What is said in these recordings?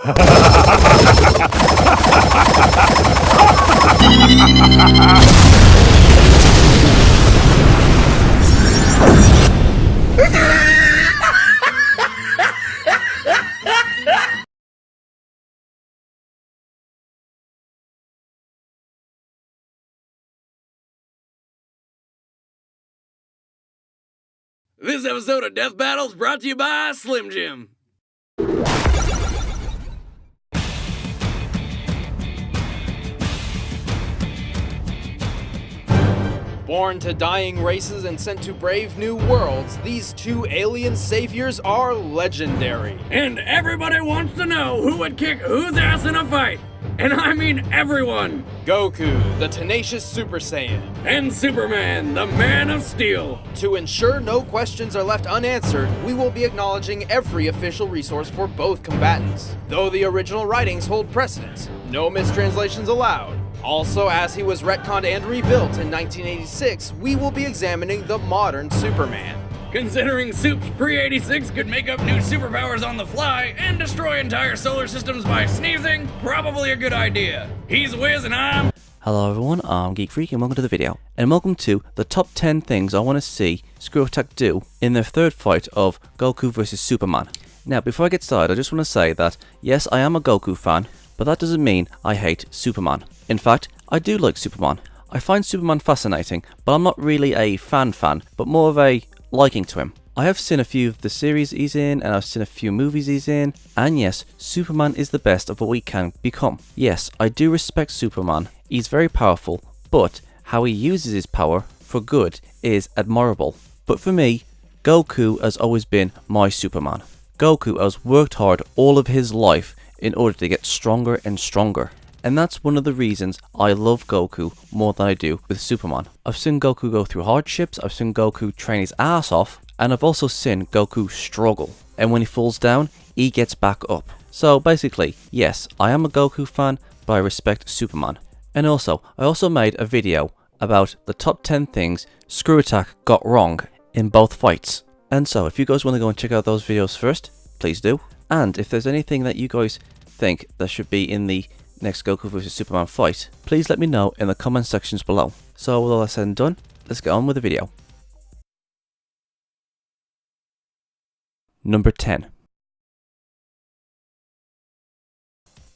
This episode of Death Battles brought to you by Slim Jim. Born to dying races and sent to brave new worlds, these two alien saviors are legendary. And everybody wants to know who would kick whose ass in a fight. And I mean everyone. Goku, the tenacious Super Saiyan. And Superman, the Man of Steel. To ensure no questions are left unanswered, we will be acknowledging every official resource for both combatants. Though the original writings hold precedence, no mistranslations allowed. Also, as he was retconned and rebuilt in 1986, we will be examining the modern Superman. Considering Supes pre-86 could make up new superpowers on the fly and destroy entire solar systems by sneezing, probably a good idea. He's Wiz and I'm... Hello everyone, I'm Geek Freak and welcome to the video. And welcome to the top 10 things I want to see Screw Attack do in their third fight of Goku vs Superman. Now before I get started, I just want to say that yes, I am a Goku fan, but that doesn't mean I hate Superman. In fact, I do like Superman. I find Superman fascinating, but I'm not really a fan, but more of a liking to him. I have seen a few of the series he's in, and I've seen a few movies he's in, and yes, Superman is the best of what we can become. Yes, I do respect Superman, he's very powerful, but how he uses his power for good is admirable. But for me, Goku has always been my Superman. Goku has worked hard all of his life in order to get stronger and stronger. And that's one of the reasons I love Goku more than I do with Superman. I've seen Goku go through hardships, I've seen Goku train his ass off, and I've also seen Goku struggle. And when he falls down, he gets back up. So basically, yes, I am a Goku fan, but I respect Superman. And also, I also made a video about the top 10 things Screw Attack got wrong in both fights. And so, if you guys want to go and check out those videos first, please do. And if there's anything that you guys think that should be in the next Goku vs Superman fight, please let me know in the comment sections below. So with all that said and done, let's get on with the video. Number 10.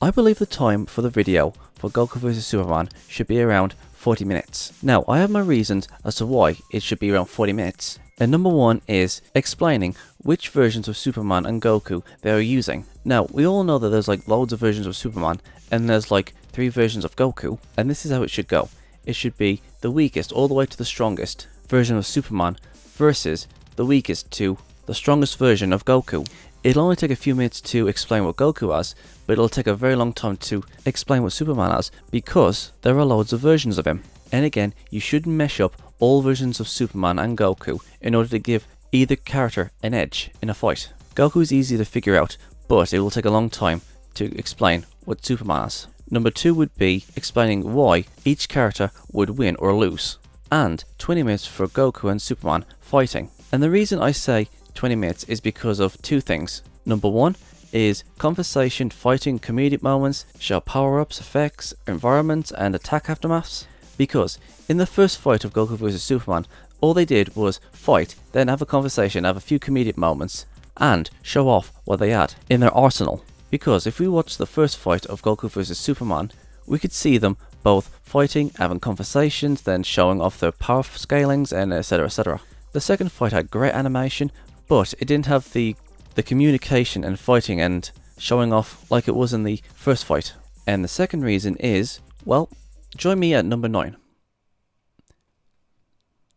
I believe the time for the video for Goku vs Superman should be around 40 minutes. Now, I have my reasons as to why it should be around 40 minutes. And number one is explaining which versions of Superman and Goku they are using. Now, we all know that there's like loads of versions of Superman, and there's like 3 versions of Goku, and this is how it should go. It should be the weakest all the way to the strongest version of Superman versus the weakest to the strongest version of Goku. It'll only take a few minutes to explain what Goku has, but it'll take a very long time to explain what Superman has, because there are loads of versions of him. And again, you shouldn't mesh up all versions of Superman and Goku in order to give either character an edge in a fight. Goku is easy to figure out, but it will take a long time to explain what Superman has. Number 2 would be explaining why each character would win or lose. And 20 minutes for Goku and Superman fighting. And the reason I say 20 minutes is because of 2 things. Number 1 is conversation, fighting, comedic moments, show power-ups, effects, environments, and attack aftermaths. Because in the first fight of Goku vs Superman, all they did was fight, then have a conversation, have a few comedic moments, and show off what they had in their arsenal. Because if we watch the first fight of Goku vs Superman, we could see them both fighting, having conversations, then showing off their power scalings, and etc, etc. The second fight had great animation, but it didn't have the communication and fighting and showing off like it was in the first fight. And the second reason is, well, join me at number 9.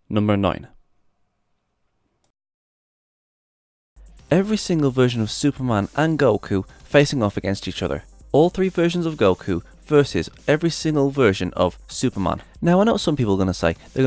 Number 9. Every single version of Superman and Goku facing off against each other. All 3 versions of Goku versus every single version of Superman. Now I know some people are going to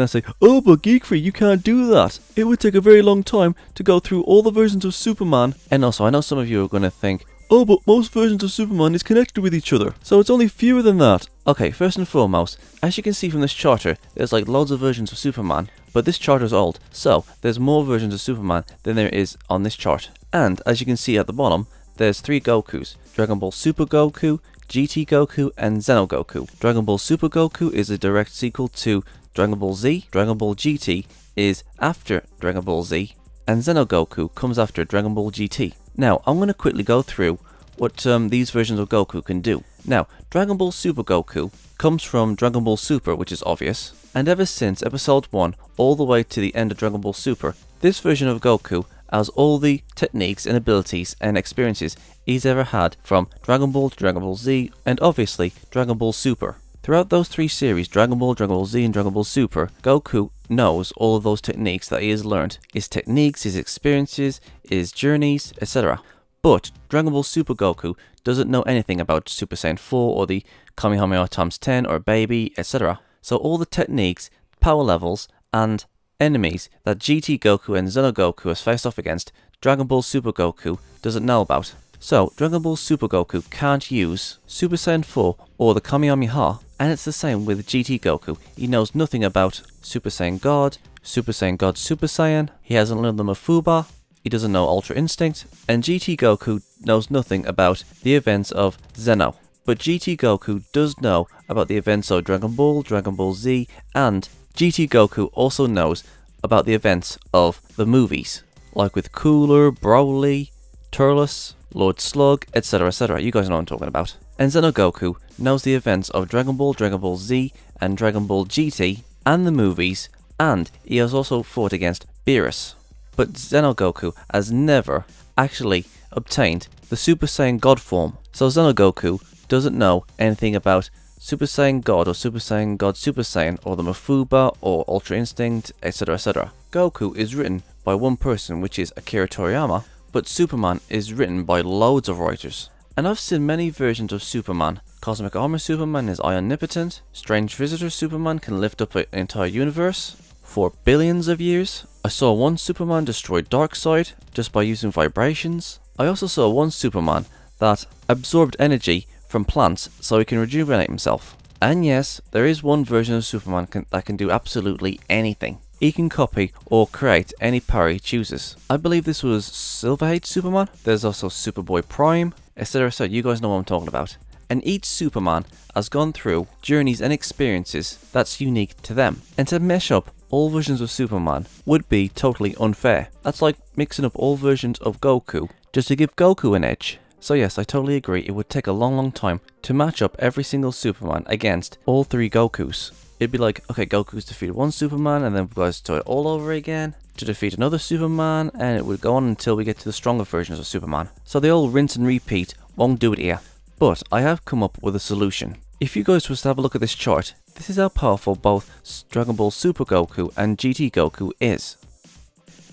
say, oh but Geek Freak, you can't do that. It would take a very long time to go through all the versions of Superman. And also I know some of you are going to think, oh but most versions of Superman is connected with each other, so it's only fewer than that. Okay, first and foremost, as you can see from this charter, there's like loads of versions of Superman, but this charter is old, so there's more versions of Superman than there is on this chart. And as you can see at the bottom, there's 3 Gokus: Dragon Ball Super Goku, GT Goku, and Xeno Goku. Dragon Ball Super Goku is a direct sequel to Dragon Ball Z, Dragon Ball GT is after Dragon Ball Z, and Xeno Goku comes after Dragon Ball GT. Now, I'm going to quickly go through what these versions of Goku can do. Now, Dragon Ball Super Goku comes from Dragon Ball Super, which is obvious, and ever since episode 1 all the way to the end of Dragon Ball Super, this version of Goku has all the techniques and abilities and experiences he's ever had from Dragon Ball to Dragon Ball Z, and obviously Dragon Ball Super. Throughout those 3 series, Dragon Ball Z, and Dragon Ball Super, Goku knows all of those techniques that he has learned. His techniques, his experiences, his journeys, etc. But Dragon Ball Super Goku doesn't know anything about Super Saiyan 4 or the Kamehameha times 10 or Baby, etc. So all the techniques, power levels, and enemies that GT Goku and Xeno Goku has faced off against, Dragon Ball Super Goku doesn't know about. So Dragon Ball Super Goku can't use Super Saiyan 4 or the Kamehameha, and it's the same with GT Goku. He knows nothing about Super Saiyan God, Super Saiyan, he hasn't learned the Mafuba, he doesn't know Ultra Instinct, and GT Goku knows nothing about the events of Xeno. But GT Goku does know about the events of Dragon Ball Z, and GT Goku also knows about the events of the movies, like with Cooler, Broly, Turles, Lord Slug, etc, etc. You guys know what I'm talking about. And Xeno Goku knows the events of Dragon Ball Z, and Dragon Ball GT, and the movies, and he has also fought against Beerus. But Xeno Goku has never actually obtained the Super Saiyan God form, so Xeno Goku doesn't know anything about Super Saiyan God or Super Saiyan God Super Saiyan or the Mafuba or Ultra Instinct, etc, etc. Goku is written by one person, which is Akira Toriyama, but Superman is written by loads of writers. And I've seen many versions of Superman. Cosmic Armor Superman is omnipotent, Strange Visitor Superman can lift up an entire universe for billions of years. I saw one Superman destroy Darkseid just by using vibrations. I also saw one Superman that absorbed energy from plants so he can rejuvenate himself. And yes, there is one version of Superman that can do absolutely anything. He can copy or create any power he chooses. I believe this was Silverhate Superman. There's also Superboy Prime, etc. So you guys know what I'm talking about. And each Superman has gone through journeys and experiences that's unique to them. And to mesh up all versions of Superman would be totally unfair. That's like mixing up all versions of Goku just to give Goku an edge. So yes, I totally agree, it would take a long time to match up every single Superman against all 3 Gokus. It'd be like, okay, Goku's defeated one Superman, and then we guys do it all over again to defeat another Superman, and it would go on until we get to the stronger versions of Superman. So the old rinse and repeat won't do it here. But I have come up with a solution. If you guys was to have a look at this chart, this is how powerful both Dragon Ball Super Goku and GT Goku is.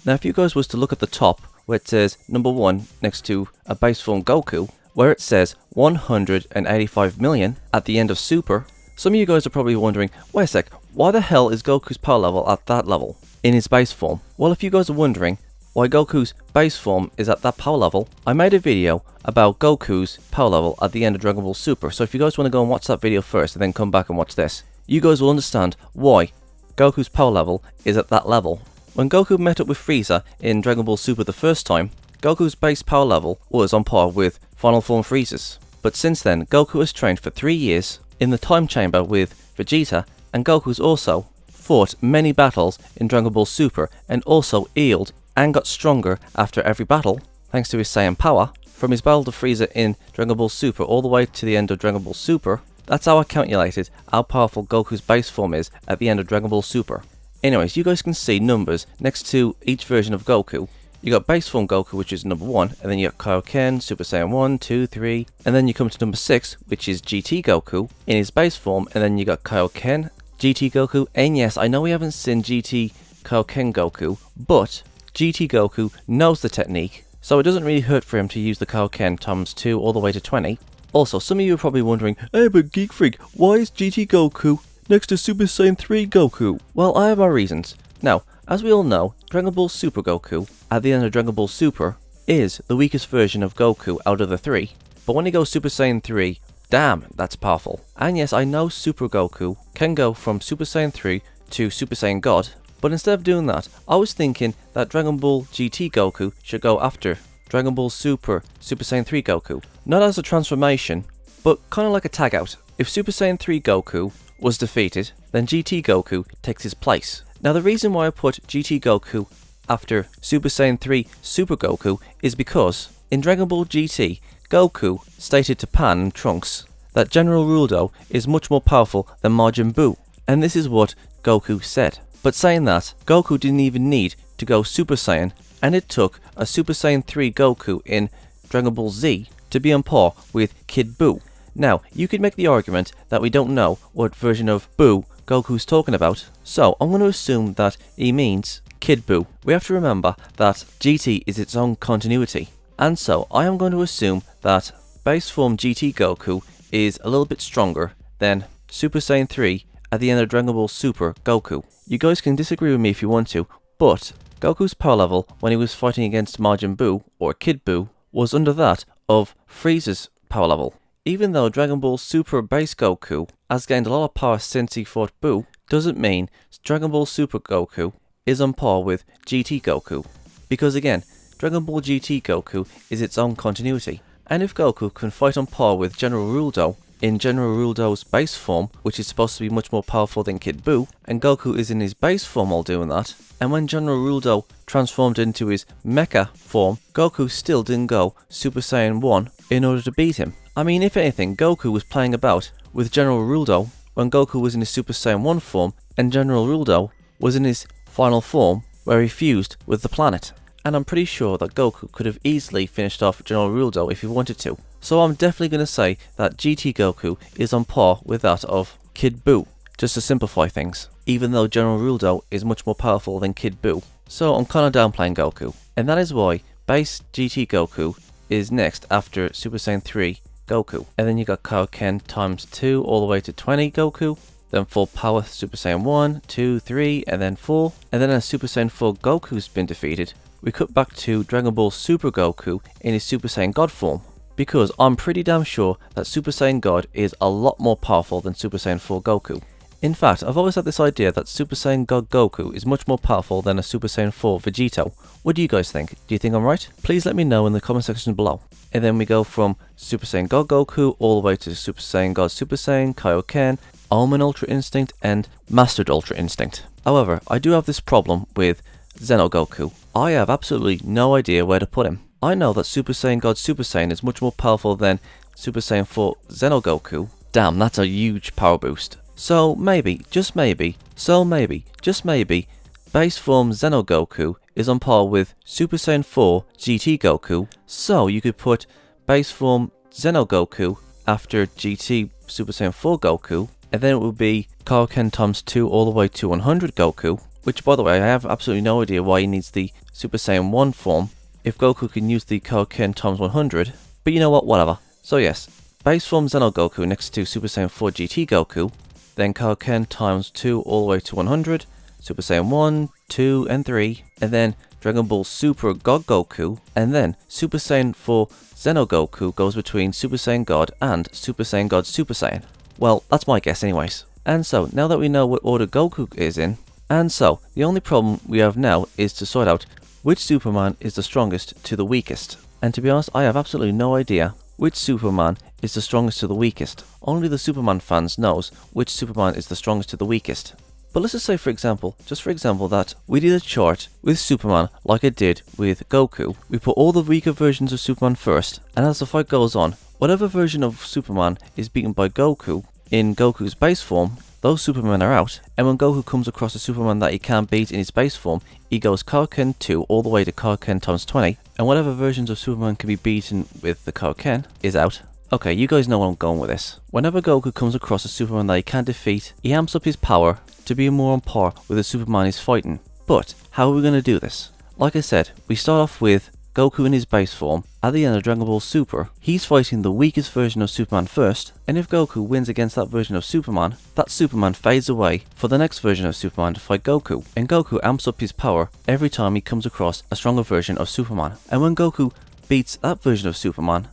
Now if you guys was to look at the top, where it says number 1 next to a base form Goku, where it says 185 million at the end of Super, some of you guys are probably wondering, wait a sec, why the hell is Goku's power level at that level in his base form? Well, if you guys are wondering why Goku's base form is at that power level, I made a video about Goku's power level at the end of Dragon Ball Super, so if you guys want to go and watch that video first and then come back and watch this, you guys will understand why Goku's power level is at that level. When Goku met up with Frieza in Dragon Ball Super the first time, Goku's base power level was on par with Final Form Frieza's. But since then, Goku has trained for 3 years in the time chamber with Vegeta, and Goku's also fought many battles in Dragon Ball Super and also healed and got stronger after every battle, thanks to his Saiyan power, from his battle to Frieza in Dragon Ball Super all the way to the end of Dragon Ball Super. That's how I calculated how powerful Goku's base form is at the end of Dragon Ball Super. Anyways, you guys can see numbers next to each version of Goku. You got base form Goku, which is number 1, and then you got Kaioken, Super Saiyan 1, 2, 3, and then you come to number 6, which is GT Goku in his base form, and then you got Kaioken, GT Goku, and yes, I know we haven't seen GT Kaioken Goku, but GT Goku knows the technique, so it doesn't really hurt for him to use the Kaioken times 2 all the way to 20. Also, some of you are probably wondering, hey, but Geek Freak, why is GT Goku next to Super Saiyan 3 Goku? Well, I have my reasons. Now, as we all know, Dragon Ball Super Goku, at the end of Dragon Ball Super, is the weakest version of Goku out of the 3. But when he goes Super Saiyan 3, damn, that's powerful. And yes, I know Super Goku can go from Super Saiyan 3 to Super Saiyan God, but instead of doing that, I was thinking that Dragon Ball GT Goku should go after Dragon Ball Super Super Saiyan 3 Goku. Not as a transformation, but kind of like a tag out. If Super Saiyan 3 Goku was defeated, then GT Goku takes his place. Now the reason why I put GT Goku after Super Saiyan 3 Super Goku is because in Dragon Ball GT, Goku stated to Pan and Trunks that General Ruldo is much more powerful than Majin Buu, and this is what Goku said. But saying that, Goku didn't even need to go Super Saiyan, and it took a Super Saiyan 3 Goku in Dragon Ball Z to be on par with Kid Buu. Now, you could make the argument that we don't know what version of Buu Goku's talking about, so I'm going to assume that he means Kid Buu. We have to remember that GT is its own continuity, and so I am going to assume that base form GT Goku is a little bit stronger than Super Saiyan 3 at the end of Dragon Ball Super Goku. You guys can disagree with me if you want to, but Goku's power level when he was fighting against Majin Buu or Kid Buu was under that of Frieza's power level. Even though Dragon Ball Super Base Goku has gained a lot of power since he fought Buu, doesn't mean Dragon Ball Super Goku is on par with GT Goku. Because again, Dragon Ball GT Goku is its own continuity. And if Goku can fight on par with General Ruldo in General Ruldo's base form, which is supposed to be much more powerful than Kid Buu, and Goku is in his base form while doing that, and when General Ruldo transformed into his Mecha form, Goku still didn't go Super Saiyan 1 in order to beat him. I mean, if anything, Goku was playing about with General Ruldo when Goku was in his Super Saiyan 1 form, and General Ruldo was in his final form where he fused with the planet. And I'm pretty sure that Goku could have easily finished off General Ruldo if he wanted to. So I'm definitely going to say that GT Goku is on par with that of Kid Buu, just to simplify things, even though General Ruldo is much more powerful than Kid Buu. So I'm kind of downplaying Goku, and that is why base GT Goku is next after Super Saiyan 3 Goku. And then you got Kaioken times 2 all the way to 20 Goku, then full power Super Saiyan 1, 2, 3, and then 4. And then as Super Saiyan 4 Goku's been defeated, we cut back to Dragon Ball Super Goku in his Super Saiyan God form, because I'm pretty damn sure that Super Saiyan God is a lot more powerful than Super Saiyan 4 Goku. In fact, I've always had this idea that Super Saiyan God Goku is much more powerful than a Super Saiyan 4 Vegito. What do you guys think? Do you think I'm right? Please let me know in the comment section below. And then we go from Super Saiyan God Goku all the way to Super Saiyan God Super Saiyan, Kaioken, Ultimate Ultra Instinct, and Mastered Ultra Instinct. However, I do have this problem with Xeno Goku. I have absolutely no idea where to put him. I know that Super Saiyan God Super Saiyan is much more powerful than Super Saiyan 4 Xeno Goku. Damn, that's a huge power boost. So maybe, just maybe, base form Xeno Goku is on par with Super Saiyan 4 GT Goku. So you could put base form Xeno Goku after GT Super Saiyan 4 Goku, and then it would be Kaioken times 2 all the way to 100 Goku. Which, by the way, I have absolutely no idea why he needs the Super Saiyan 1 form if Goku can use the Kaioken times 100, but you know what, whatever. So yes, base form Xeno Goku next to Super Saiyan 4 GT Goku, then Kaioken times 2 all the way to 100, Super Saiyan 1, 2, and 3, and then Dragon Ball Super God Goku, and then Super Saiyan 4 Xeno Goku goes between Super Saiyan God and Super Saiyan God Super Saiyan. Well, that's my guess anyways. And so, now that we know what order Goku is in, and so, the only problem we have now is to sort out which Superman is the strongest to the weakest. And to be honest, I have absolutely no idea which Superman is the strongest to the weakest. Only the Superman fans knows which Superman is the strongest to the weakest. But let's just say just for example, that we did a chart with Superman like I did with Goku. We put all the weaker versions of Superman first, and as the fight goes on, whatever version of Superman is beaten by Goku in Goku's base form, those Supermen are out, and when Goku comes across a Superman that he can't beat in his base form, he goes Kaioken 2 all the way to Kaioken times 20, and whatever versions of Superman can be beaten with the Kaioken is out. Okay, you guys know where I'm going with this. Whenever Goku comes across a Superman that he can't defeat, he amps up his power to be more on par with the Superman he's fighting. But, how are we going to do this? Like I said, we start off with Goku in his base form. At the end of Dragon Ball Super, he's fighting the weakest version of Superman first, and if Goku wins against that version of Superman, that Superman fades away for the next version of Superman to fight Goku, and Goku amps up his power every time he comes across a stronger version of Superman. And when Goku beats that version of Superman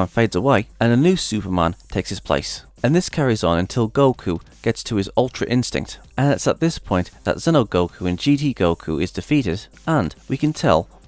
fades away, and a new Superman takes his place. And this carries on until Goku gets to his Ultra Instinct, and it's at this point that Xeno Goku and GT Goku is defeated, and we can tell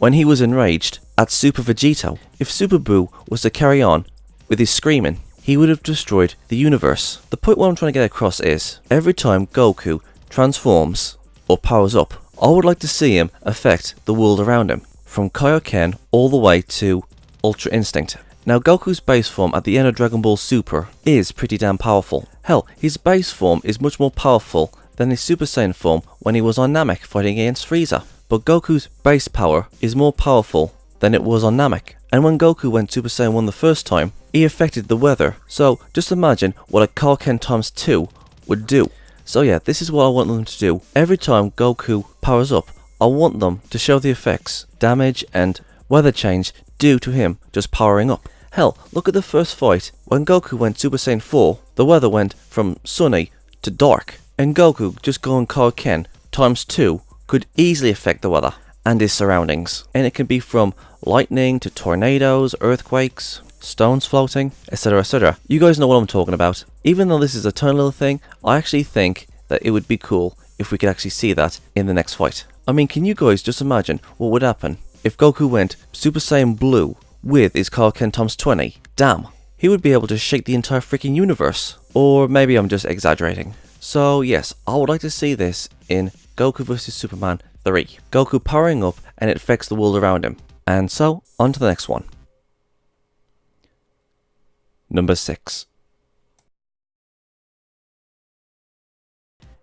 when he was enraged at Super Vegito. If Super Boo was to carry on with his screaming, he would have destroyed the universe. The point what I'm trying to get across is, every time Goku transforms or powers up, I would like to see him affect the world around him, from Kaioken all the way to Ultra Instinct. Now Goku's base form at the end of Dragon Ball Super is pretty damn powerful. Hell, his base form is much more powerful than his Super Saiyan form when he was on Namek fighting against Frieza. But Goku's base power is more powerful than it was on Namek. And when Goku went Super Saiyan 1 the first time, he affected the weather. So just imagine what a Kaioken times 2 would do. So yeah, this is what I want them to do. Every time Goku powers up, I want them to show the effects, damage and weather change due to him just powering up. Hell, look at the first fight. When Goku went Super Saiyan 4, the weather went from sunny to dark. And Goku just going Kaioken times 2 could easily affect the weather and his surroundings. And it can be from lightning to tornadoes, earthquakes, stones floating, etc, etc. You guys know what I'm talking about. Even though this is a tiny little thing, I actually think that it would be cool if we could actually see that in the next fight. I mean, can you guys just imagine what would happen if Goku went Super Saiyan Blue with his Kaioken times 20? Damn, he would be able to shake the entire freaking universe. Or maybe I'm just exaggerating. So yes, I would like to see this in Goku vs Superman 3. Goku powering up and it affects the world around him. And so, on to the next one. Number 6.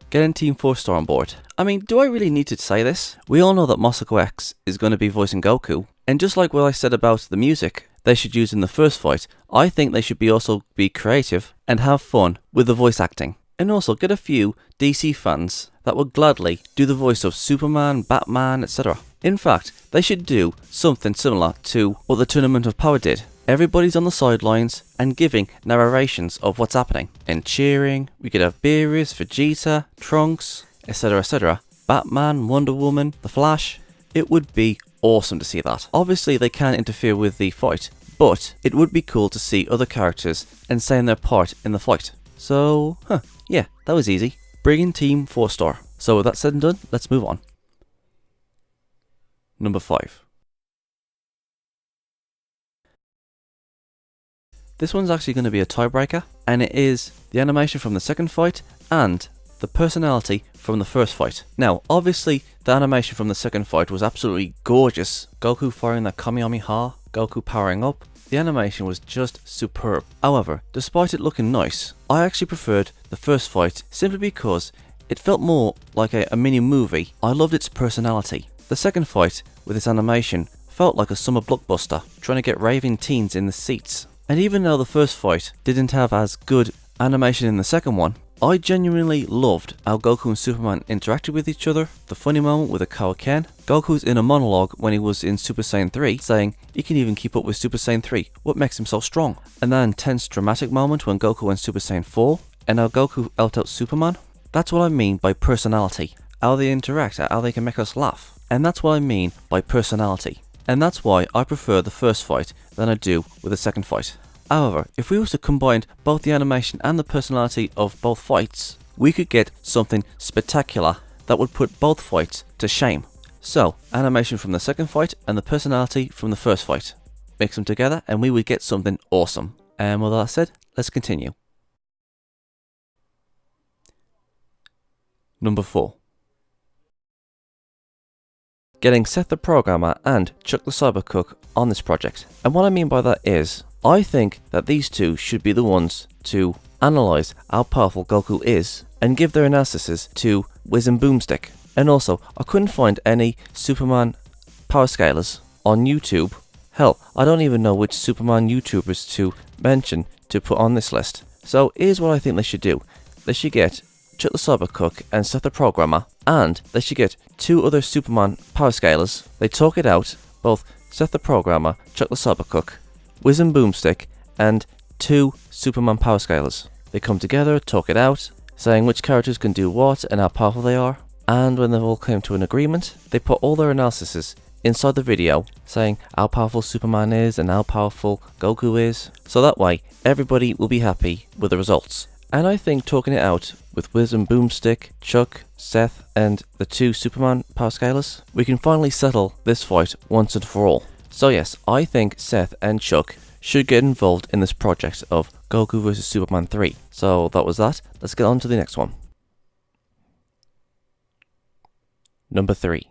Getting Team 4-Star on board. I mean, do I really need to say this? We all know that Masako X is going to be voicing Goku. And just like what I said about the music they should use in the first fight, I think they should also be creative and have fun with the voice acting. And also get a few DC fans that would gladly do the voice of Superman, Batman, etc. In fact, they should do something similar to what the Tournament of Power did. Everybody's on the sidelines and giving narrations of what's happening. And cheering, we could have Beerus, Vegeta, Trunks, etc, etc. Batman, Wonder Woman, The Flash. It would be awesome to see that. Obviously they can't interfere with the fight, but it would be cool to see other characters and saying their part in the fight. So, yeah, that was easy. Bring in Team 4-Star. So with that said and done, let's move on. Number 5. This one's actually going to be a tiebreaker, and it is the animation from the second fight and the personality from the first fight. Now, obviously, the animation from the second fight was absolutely gorgeous. Goku firing that Kamehameha, Goku powering up. The animation was just superb. However, despite it looking nice, I actually preferred the first fight simply because it felt more like a mini movie. I loved its personality. The second fight, with its animation, felt like a summer blockbuster, trying to get raving teens in the seats. And even though the first fight didn't have as good animation in the second one, I genuinely loved how Goku and Superman interacted with each other. The funny moment with the Kaioken, Goku's inner monologue when he was in Super Saiyan 3, saying he can even keep up with Super Saiyan 3, what makes him so strong? And that intense dramatic moment when Goku went Super Saiyan 4, and how Goku out Superman. That's what I mean by personality, how they interact, how they can make us laugh. And that's what I mean by personality. And that's why I prefer the first fight than I do with the second fight. However, if we were to combine both the animation and the personality of both fights, we could get something spectacular that would put both fights to shame. So, animation from the second fight and the personality from the first fight. Mix them together and we would get something awesome. And with that said, let's continue. Number 4. Getting Seth the Programmer and Chuck the Cybercook on this project. And what I mean by that is, I think that these two should be the ones to analyse how powerful Goku is and give their analysis to Wiz and Boomstick. And also, I couldn't find any Superman power scalers on YouTube. Hell, I don't even know which Superman YouTubers to mention to put on this list. So here's what I think they should do. They should get Chuck the Cybercook and Seth the Programmer, and they should get 2 other Superman power scalers. They talk it out, both Seth the Programmer, Chuck the Cybercook, Wiz and Boomstick, and 2 Superman power scalers. They come together, talk it out, saying which characters can do what and how powerful they are, and when they've all come to an agreement, they put all their analyses inside the video, saying how powerful Superman is and how powerful Goku is, so that way everybody will be happy with the results. And I think talking it out with Wiz and Boomstick, Chuck, Seth, and the 2 Superman power scalers, we can finally settle this fight once and for all. So yes, I think Seth and Chuck should get involved in this project of Goku vs Superman 3. So that was that. Let's get on to the next one. Number 3.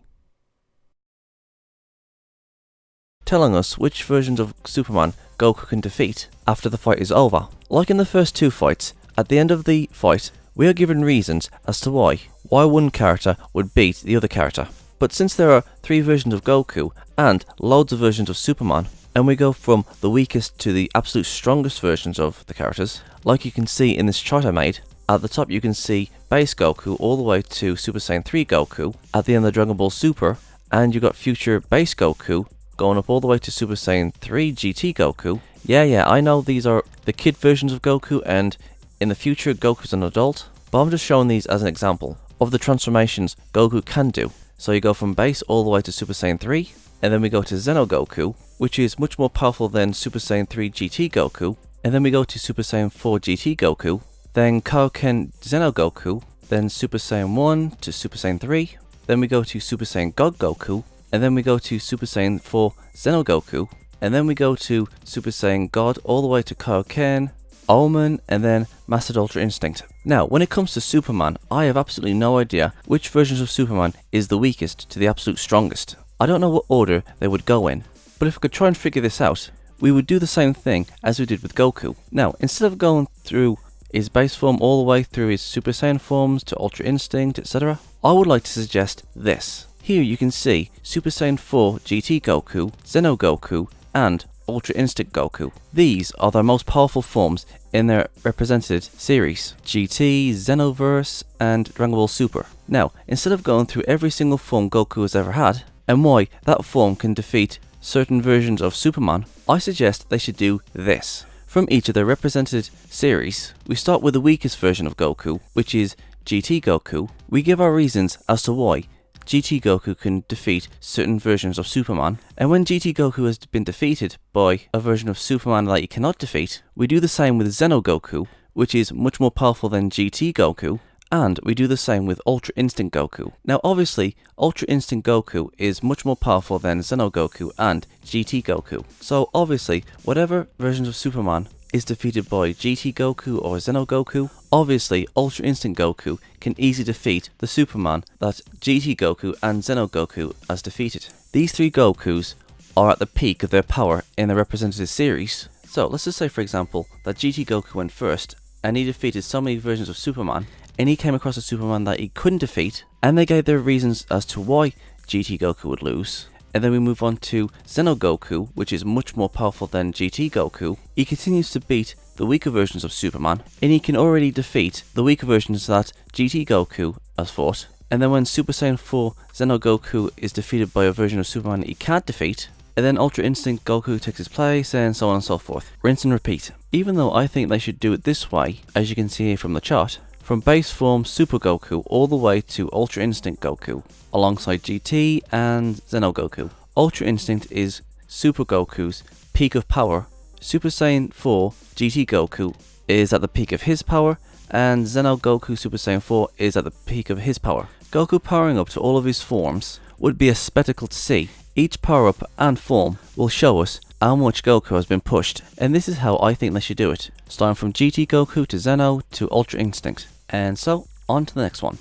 Telling us which versions of Superman Goku can defeat after the fight is over. Like in the first 2 fights, at the end of the fight, we are given reasons as to why one character would beat the other character. But since there are 3 versions of Goku and loads of versions of Superman, and we go from the weakest to the absolute strongest versions of the characters, like you can see in this chart I made, at the top you can see base Goku all the way to Super Saiyan 3 Goku, at the end of Dragon Ball Super, and you got future base Goku going up all the way to Super Saiyan 3 GT Goku. Yeah, I know these are the kid versions of Goku, and in the future Goku's an adult, but I'm just showing these as an example of the transformations Goku can do. So you go from base all the way to Super Saiyan 3, and then we go to Xeno Goku, which is much more powerful than Super Saiyan 3 GT Goku, and then we go to Super Saiyan 4 GT Goku, then Kaioken Xeno Goku, then Super Saiyan 1 to Super Saiyan 3, then we go to Super Saiyan God Goku, and then we go to Super Saiyan 4 Xeno Goku, and then we go to Super Saiyan God all the way to Kaioken, Omen, and then Mastered Ultra Instinct. Now, when it comes to Superman, I have absolutely no idea which versions of Superman is the weakest to the absolute strongest. I don't know what order they would go in, but if we could try and figure this out, we would do the same thing as we did with Goku. Now, instead of going through his base form all the way through his Super Saiyan forms to Ultra Instinct, etc., I would like to suggest this. Here you can see Super Saiyan 4 GT Goku, Xeno Goku, and Ultra Instinct Goku. These are their most powerful forms in their represented series, GT, Xenoverse, and Dragon Ball Super. Now, instead of going through every single form Goku has ever had, and why that form can defeat certain versions of Superman, I suggest they should do this. From each of their represented series, we start with the weakest version of Goku, which is GT Goku. We give our reasons as to why GT Goku can defeat certain versions of Superman, and when GT Goku has been defeated by a version of Superman that he cannot defeat, we do the same with Xeno Goku, which is much more powerful than GT Goku, and we do the same with Ultra Instinct Goku. Now obviously, Ultra Instinct Goku is much more powerful than Xeno Goku and GT Goku. So obviously, whatever versions of Superman is defeated by GT Goku or Xeno Goku, obviously Ultra Instinct Goku can easily defeat the Superman that GT Goku and Xeno Goku has defeated. These 3 Gokus are at the peak of their power in the representative series. So let's just say for example that GT Goku went first and he defeated so many versions of Superman, and he came across a Superman that he couldn't defeat, and they gave their reasons as to why GT Goku would lose. And then we move on to Xeno Goku, which is much more powerful than GT Goku. He continues to beat the weaker versions of Superman, and he can already defeat the weaker versions that GT Goku has fought. And then when Super Saiyan 4 Xeno Goku is defeated by a version of Superman he can't defeat, and then Ultra Instinct Goku takes his place, and so on and so forth. Rinse and repeat. Even though I think they should do it this way, as you can see here from the chart, from base form Super Goku all the way to Ultra Instinct Goku, alongside GT and Xeno Goku. Ultra Instinct is Super Goku's peak of power, Super Saiyan 4 GT Goku is at the peak of his power, and Xeno Goku Super Saiyan 4 is at the peak of his power. Goku powering up to all of his forms would be a spectacle to see. Each power-up and form will show us how much Goku has been pushed, and this is how I think they should do it, starting from GT Goku to Xeno to Ultra Instinct. And so, on to the next one.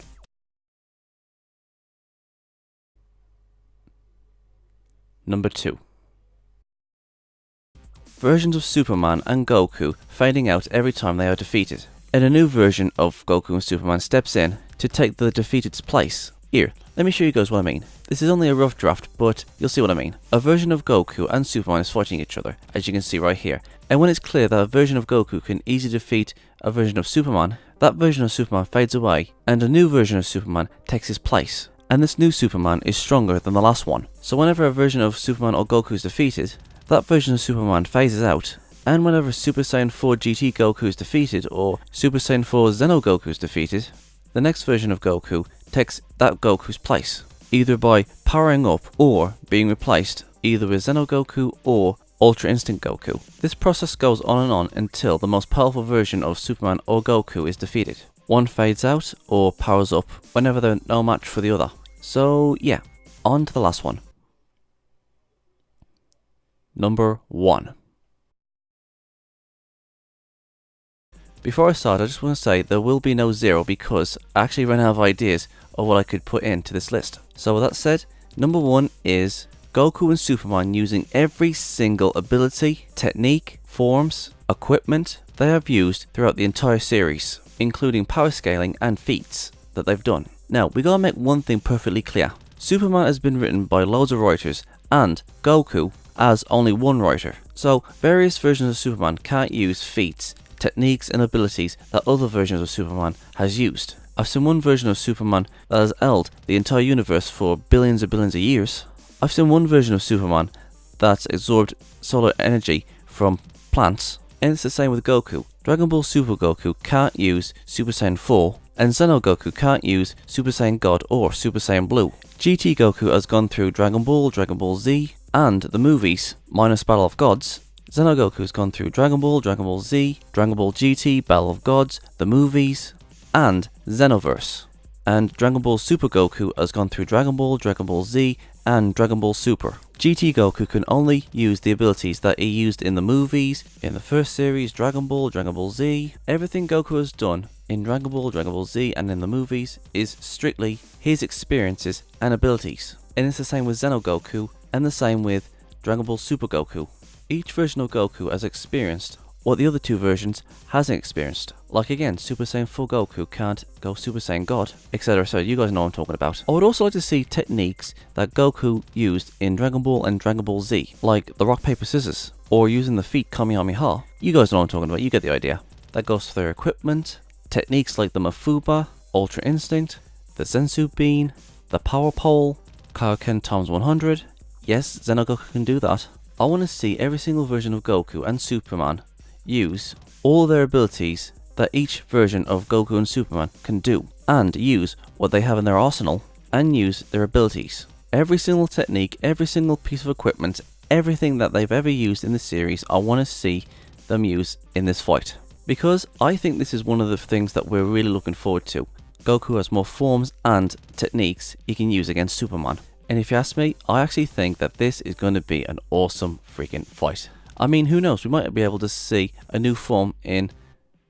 Number 2. Versions of Superman and Goku fading out every time they are defeated, and a new version of Goku and Superman steps in to take the defeated's place. Here, let me show you guys what I mean. This is only a rough draft, but you'll see what I mean. A version of Goku and Superman is fighting each other, as you can see right here. And when it's clear that a version of Goku can easily defeat a version of Superman, that version of Superman fades away, and a new version of Superman takes his place. And this new Superman is stronger than the last one. So whenever a version of Superman or Goku is defeated, that version of Superman phases out. And whenever Super Saiyan 4 GT Goku is defeated, or Super Saiyan 4 Xeno Goku is defeated, the next version of Goku takes that Goku's place, either by powering up or being replaced either with Xeno Goku or Ultra Instinct Goku. This process goes on and on until the most powerful version of Superman or Goku is defeated. one fades out or powers up whenever they're no match for the other. So yeah, on to the last one. Number 1. Before I start, I just want to say there will be no 0 because I actually ran out of ideas of what I could put into this list. So with that said, number 1 is Goku and Superman using every single ability, technique, forms, equipment they have used throughout the entire series, including power scaling and feats that they've done. Now, we gotta make one thing perfectly clear. Superman has been written by loads of writers, and Goku as only one writer. So, various versions of Superman can't use feats, techniques and abilities that other versions of Superman has used. I've seen one version of Superman that has held the entire universe for billions and billions of years. I've seen one version of Superman that's absorbed solar energy from plants, and it's the same with Goku. Dragon Ball Super Goku can't use Super Saiyan 4, and Xeno Goku can't use Super Saiyan God or Super Saiyan Blue. GT Goku has gone through Dragon Ball Z, and the movies, minus Battle of Gods. Xeno Goku has gone through Dragon Ball Z, Dragon Ball GT, Battle of Gods, the movies, and Xenoverse. And Dragon Ball Super Goku has gone through Dragon Ball Z, and Dragon Ball Super. GT Goku can only use the abilities that he used in the movies, in the first series, Dragon Ball Z. Everything Goku has done in Dragon Ball Z, and in the movies is strictly his experiences and abilities. And it's the same with Xeno Goku, and the same with Dragon Ball Super Goku. Each version of Goku has experienced what the other two versions hasn't experienced. Like again, Super Saiyan 4 Goku can't go Super Saiyan God, etc. So you guys know what I'm talking about. I would also like to see techniques that Goku used in Dragon Ball and Dragon Ball Z, like the rock paper scissors, or using the feat Kamehameha. You guys know what I'm talking about, you get the idea. That goes for their equipment, techniques like the Mafuba, Ultra Instinct, the Sensu Bean, the Power Pole, Kaioken times 100. Yes, Xenogoku can do that. I want to see every single version of Goku and Superman use all their abilities that each version of Goku and Superman can do, and use what they have in their arsenal, and use their abilities. Every single technique, every single piece of equipment, everything that they've ever used in the series, I want to see them use in this fight. Because I think this is one of the things that we're really looking forward to. Goku has more forms and techniques he can use against Superman. And if you ask me, I actually think that this is going to be an awesome freaking fight. I mean, who knows, we might be able to see a new form in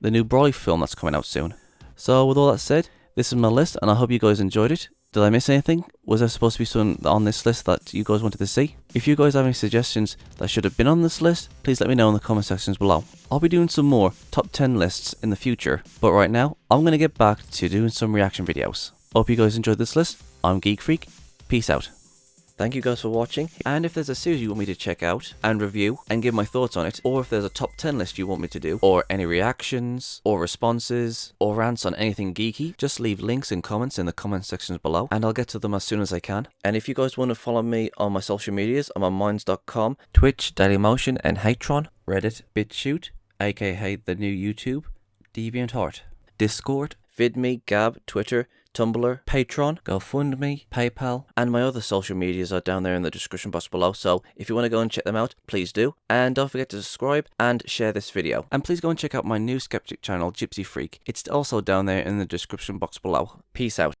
the new Broly film that's coming out soon. So with all that said, this is my list and I hope you guys enjoyed it. Did I miss anything? Was there supposed to be something on this list that you guys wanted to see? If you guys have any suggestions that should have been on this list, please let me know in the comment sections below. I'll be doing some more top 10 lists in the future, but right now, I'm going to get back to doing some reaction videos. Hope you guys enjoyed this list. I'm Geek Freak. Peace out. Thank you guys for watching, and if there's a series you want me to check out and review and give my thoughts on it, or if there's a top 10 list you want me to do, or any reactions, or responses, or rants on anything geeky, just leave links and comments in the comment sections below, and I'll get to them as soon as I can. And if you guys want to follow me on my social medias, I'm on minds.com, Twitch, Dailymotion, and Hatron, Reddit, BitChute, aka the new YouTube, DeviantArt, Discord, VidMe, Gab, Twitter, Tumblr, Patreon, GoFundMe, PayPal, and my other social medias are down there in the description box below, so if you want to go and check them out, please do. And don't forget to subscribe and share this video. And please go and check out my new skeptic channel, Gypsy Freak. It's also down there in the description box below. Peace out.